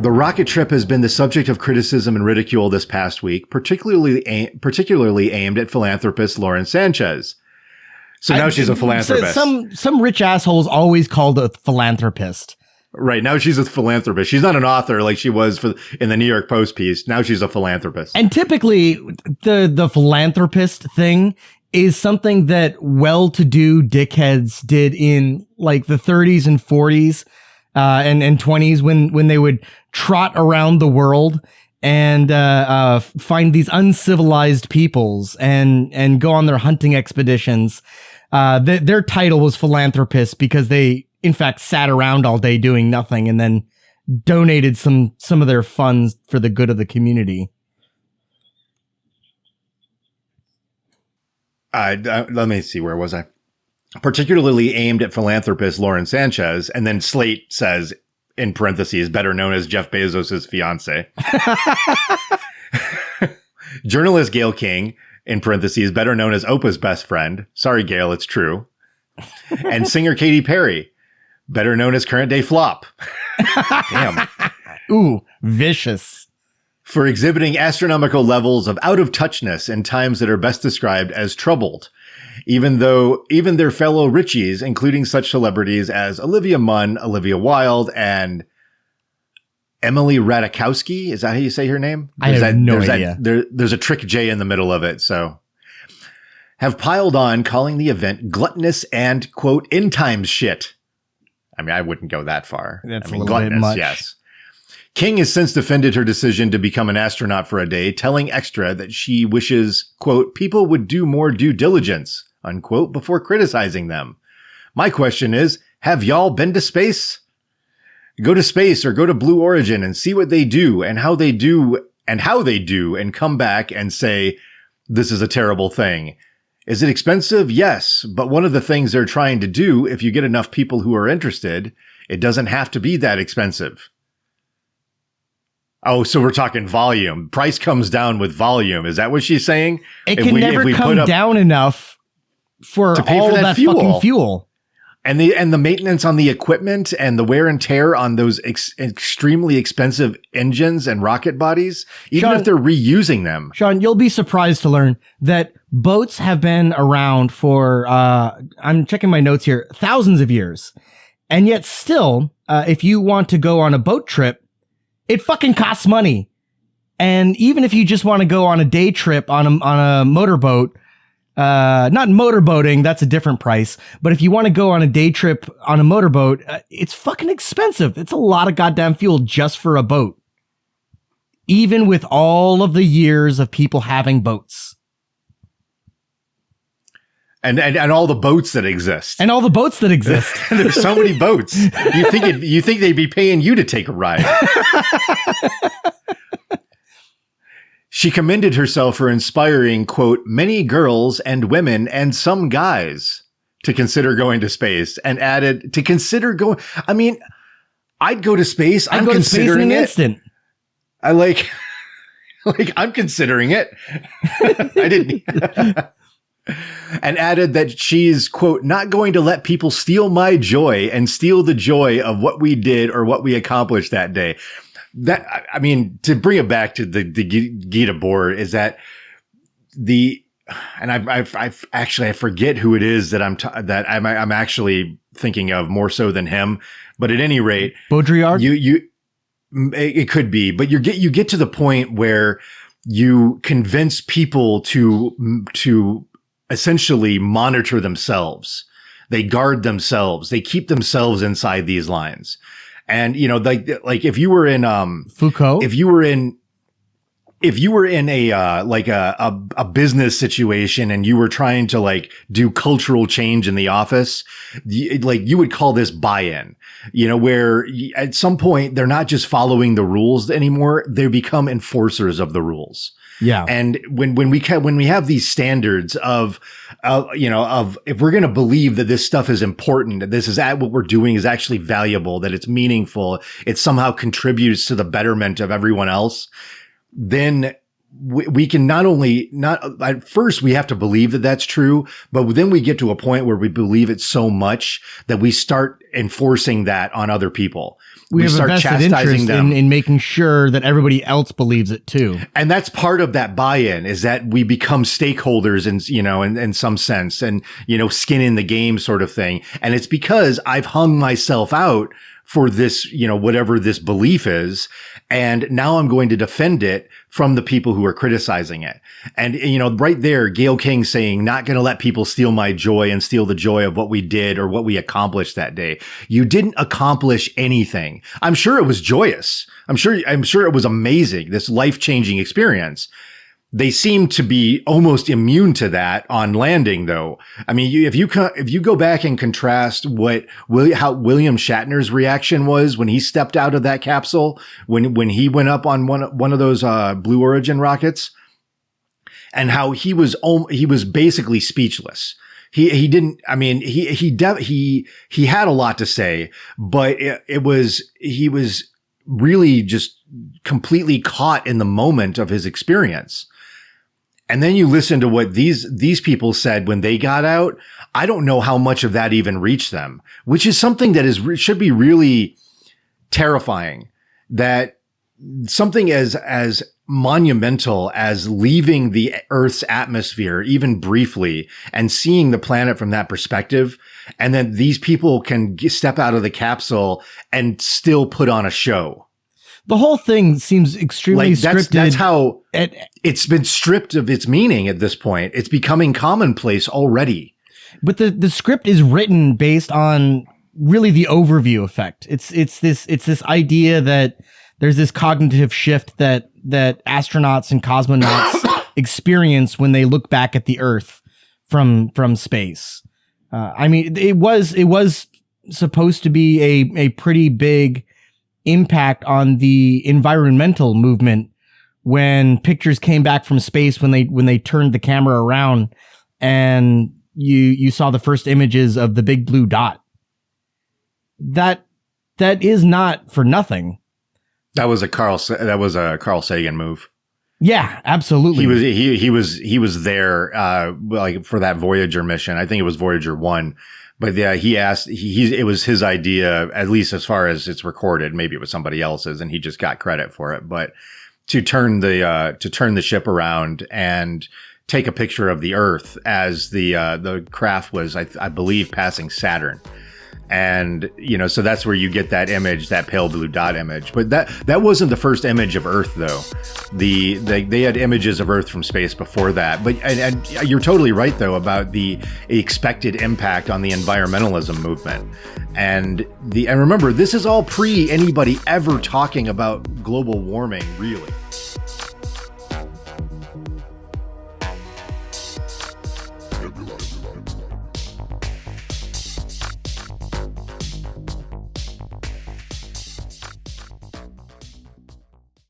The rocket trip has been the subject of criticism and ridicule this past week, particularly aimed at philanthropist Lauren Sanchez. So now she's a philanthropist. Some rich assholes always called a philanthropist. Right. Now she's a philanthropist. She's not an author like she was in the New York Post piece. Now she's a philanthropist. And typically the philanthropist thing is something that well-to-do dickheads did in like the 30s and 40s and 20s when they would trot around the world and find these uncivilized peoples and go on their hunting expeditions. Their title was philanthropist because they, in fact, sat around all day doing nothing and then donated some of their funds for the good of the community. Let me see. Where was I? Particularly aimed at philanthropist Lauren Sanchez. And then Slate says, in parentheses, better known as Jeff Bezos' fiance. Journalist Gayle King, in parentheses, better known as Oprah's best friend. Sorry, Gayle, it's true. And singer Katy Perry, better known as current day flop. Damn. Ooh, vicious. For exhibiting astronomical levels of out-of-touchness in times that are best described as troubled. Even their fellow Richies, including such celebrities as Olivia Munn, Olivia Wilde, and Emily Ratajkowski. Is that how you say her name? I have no idea. There's a trick J in the middle of it, so. Have piled on, calling the event gluttonous and, quote, end times shit. I mean, I wouldn't go that far. That's a little bit much. Yes. King has since defended her decision to become an astronaut for a day, telling Extra that she wishes, quote, people would do more due diligence, unquote, before criticizing them. My question is, have y'all been to space? Go to space or go to Blue Origin and see what they do and how they do and come back and say, this is a terrible thing. Is it expensive? Yes. But one of the things they're trying to do, if you get enough people who are interested, it doesn't have to be that expensive. Oh, so we're talking volume. Price comes down with volume. Is that what she's saying? It can never come down enough for all of that fucking fuel. And the maintenance on the equipment and the wear and tear on those extremely expensive engines and rocket bodies, even Sean, if they're reusing them. Sean, you'll be surprised to learn that boats have been around for, I'm checking my notes here, thousands of years. And yet still, if you want to go on a boat trip, it fucking costs money. And even if you just want to go on a day trip on a motorboat, not motorboating, that's a different price. But if you want to go on a day trip on a motorboat, it's fucking expensive. It's a lot of goddamn fuel just for a boat. Even with all of the years of people having boats. And all the boats that exist. And all the boats that exist. There's so many boats. You think they'd be paying you to take a ride. She commended herself for inspiring, quote, many girls and women and some guys to consider going to space, and added to consider going. I mean, I'd go to space. I'm go to space in an instant. I like I'm considering it. I didn't. And added that she's, quote, not going to let people steal my joy and steal the joy of what we did or what we accomplished that day. That, I mean, to bring it back to the Gita board is that and I've actually, I forget who it is that I'm actually thinking of more so than him, but at any rate, Baudrillard, it could be, but you get to the point where you convince people to essentially monitor themselves. They guard themselves. They keep themselves inside these lines. And, you know, like if you were in, Foucault, if you were in a business situation and you were trying to like do cultural change in the office, you would call this buy-in, you know, where at some point they're not just following the rules anymore. They become enforcers of the rules. Yeah. And when we have these standards of if we're going to believe that this stuff is important, that this is what we're doing is actually valuable, that it's meaningful, it somehow contributes to the betterment of everyone else, then we can not at first we have to believe that that's true, but then we get to a point where we believe it so much that we start enforcing that on other people. We have start a vested interest in making sure that everybody else believes it too. And that's part of that buy-in, is that we become stakeholders in some sense, and, skin in the game sort of thing. And it's because I've hung myself out for this, whatever this belief is. And now I'm going to defend it from the people who are criticizing it. And, right there, Gayle King saying, not going to let people steal my joy and steal the joy of what we did or what we accomplished that day. You didn't accomplish anything. I'm sure it was joyous. I'm sure it was amazing, this life-changing experience. They seem to be almost immune to that on landing, though. I mean, if you go back and contrast how William Shatner's reaction was when he stepped out of that capsule, when he went up on one of those Blue Origin rockets, and how he was basically speechless. He didn't. I mean, he had a lot to say, but he was really just completely caught in the moment of his experience. And then you listen to what these people said when they got out. I don't know how much of that even reached them, which is something that should be really terrifying. That something as monumental as leaving the Earth's atmosphere, even briefly, and seeing the planet from that perspective, and then these people can step out of the capsule and still put on a show. The whole thing seems extremely scripted. That's how it's been stripped of its meaning at this point. It's becoming commonplace already. But the script is written based on really the overview effect. It's this idea that there's this cognitive shift that astronauts and cosmonauts experience when they look back at the Earth from space. I mean, it was supposed to be a pretty big impact on the environmental movement when pictures came back from space, when they turned the camera around and you saw the first images of the big blue dot. That is not for nothing. That was a Carl Sagan move. Yeah, absolutely. He was there like for that Voyager mission. I think it was Voyager 1. But yeah, it was his idea, at least as far as it's recorded. Maybe it was somebody else's and he just got credit for it. But to turn the ship around and take a picture of the Earth as the craft was, I believe, passing Saturn. And, so that's where you get that image, that pale blue dot image. But that wasn't the first image of Earth, though. They had images of Earth from space before that. But and you're totally right, though, about the expected impact on the environmentalism movement. And remember, this is all pre anybody ever talking about global warming, really.